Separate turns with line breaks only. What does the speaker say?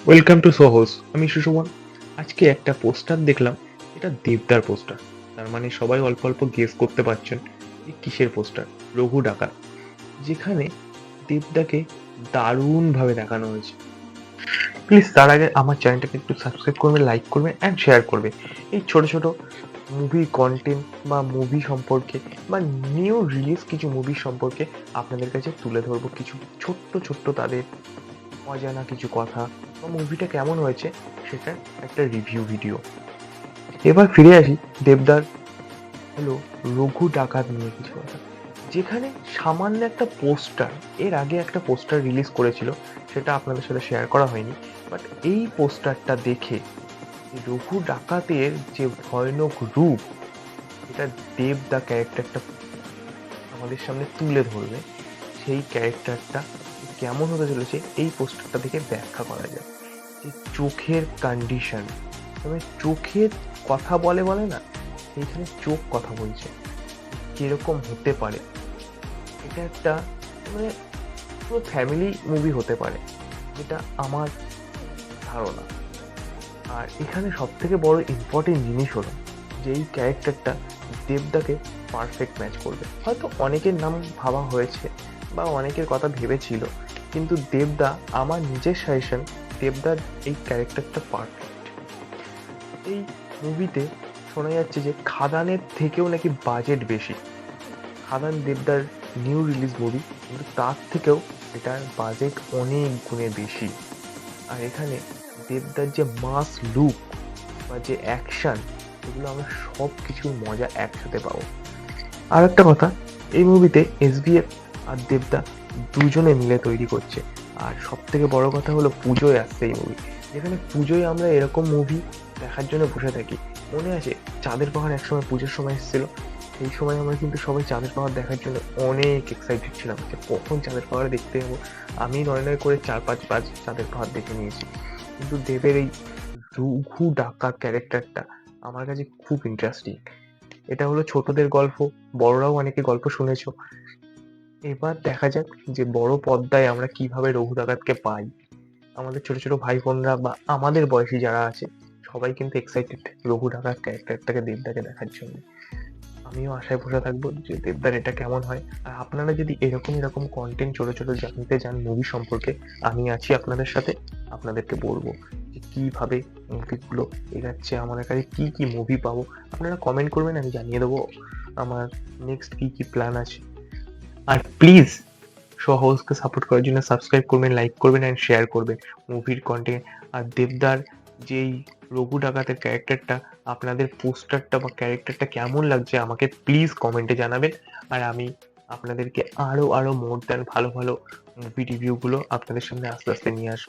Welcome to সোহোস। আমি সুশোভন। আজকে একটা পোস্টার দেখলাম, এটা দেবদার পোস্টার। তার মানে সবাই অল্প অল্প গেস করতে পারছেন যে কিসের পোস্টার। রঘু ডাকাত, যেখানে দেবদাকে দারুণ ভাবে দেখানো হয়েছে। প্লিজ তার আগে আমার চ্যানেলটাকে একটু সাবস্ক্রাইব করবে, লাইক করবে অ্যান্ড শেয়ার করবে। এই ছোট ছোট মুভি কন্টেন্ট বা মুভি সম্পর্কে বা নিউ রিলিজ কিছু মুভি সম্পর্কে আপনাদের কাছে তুলে ধরবো কিছু ছোট্ট ছোট্ট তাদের অজানা কিছু কথা বা মুভিটা কেমন হয়েছে সেটা একটা রিভিউ ভিডিও। এবার ফিরে আসি দেবদার হলো রঘু ডাকাত নিয়ে কিছু কথা। যেখানে সামান্য একটা পোস্টার, এর আগে একটা পোস্টার রিলিজ করেছিল, সেটা আপনাদের সাথে শেয়ার করা হয়নি। বাট এই পোস্টারটা দেখে রঘু ডাকাতের যে ভয়ানক রূপ, এটা দেবদা ক্যারেক্টারটা আমাদের সামনে তুলে ধরবে। সেই ক্যারেক্টারটা কেমন হতে চলেছে এই পোস্টারটা দেখে ব্যাখ্যা করা যায়। যে চোখের কন্ডিশন, তবে চোখের কথা বলে বলে না, এইখানে চোখ কথা বলছে কিরকম হতে পারে। এটা একটা মানে পুরো ফ্যামিলি মুভি হতে পারে, যেটা আমার ধারণা। আর এখানে সব থেকে বড় ইম্পর্টেন্ট জিনিস হলো যে এই ক্যারেক্টারটা দেবদাকে পারফেক্ট ম্যাচ করবে। হয়তো অনেকের নাম ভাবা হয়েছে বা অনেকের কথা ভেবেছিল, কিন্তু দেবদা, আমার নিজের সাজেশন, দেবদার এই ক্যারেক্টারটা পারফেক্ট। এই মুভিতে শোনা যাচ্ছে যে খাদানের থেকেও নাকি বাজেট বেশি। খাদান দেবদার নিউ রিলিজ মুভি, কিন্তু তার থেকেও এটার বাজেট অনেক গুণে বেশি। আর এখানে দেবদার যে মাস লুক বা যে অ্যাকশন, এগুলো আমরা সব কিছুর মজা একসাথে পাবো। আর একটা কথা, এই মুভিতে এসবিএফ আর দেবদা দুজনে মিলে তৈরি করছে। আর সব থেকে বড় কথা হলো পুজোয় আসছে এই মুভি, যেখানে পুজোয় আমরা এরকম মুভি দেখার জন্য বসে থাকি। মনে আছে চাঁদের পাহাড় একসময় পুজোর সময় এসেছিল, সেই সময় আমরা কিন্তু সবাই চাঁদের পাহাড় দেখার জন্য অনেক এক্সাইটেড ছিলাম যে কখন চাঁদের পাহাড় দেখতে যাবো। আমি নয় নয় করে 4-5 বার চাঁদের পাহাড় দেখে নিয়েছি। কিন্তু দেবের এই রঘু ডাকাত ক্যারেক্টারটা আমার কাছে খুব ইন্টারেস্টিং। এটা হলো ছোটদের গল্প, বড়রাও অনেকে গল্প শুনেছো। এবার দেখা যাক যে বড় পর্দায় আমরা কিভাবে রঘু ডাকাতকে পাই। আমাদের ছোট ছোট ভাই বোনরা বা আমাদের বয়সী যারা আছে, সবাই কিন্তু এক্সাইটেড রঘু ডাকাত ক্যারেক্টারটাকে, দেবদাকে দেখার জন্য। আমিও আশায় বসে থাকবো যে দেবদার এটা কেমন হয়। আর আপনারা যদি এরকম এরকম কন্টেন্ট ছোট ছোট জানতে চান মুভি সম্পর্কে, আমি আছি আপনাদের সাথে। আপনাদেরকে বলবো যে কিভাবে মুভিগুলো এগাচ্ছে, আমাদের কাছে কি কি মুভি পাবো। আপনারা কমেন্ট করবেন, আমি জানিয়ে দেবো আমার নেক্সট কি কি প্ল্যান আছে। আর প্লিজ সহজকে সাপোর্ট করার জন্য সাবস্ক্রাইব করবেন, লাইক করবেন অ্যান্ড শেয়ার করবেন মুভির কন্টেন্ট। আর দেবদার যেই রঘু ডাকাতের ক্যারেক্টারটা, আপনাদের পোস্টারটা বা ক্যারেক্টারটা কেমন লাগছে আমাকে প্লিজ কমেন্টে জানাবেন। আর আমি আপনাদেরকে আরো আরো মোর দ্যান ভালো ভালো মুভি রিভিউগুলো আপনাদের সামনে আস্তে আস্তে নিয়ে আসবো।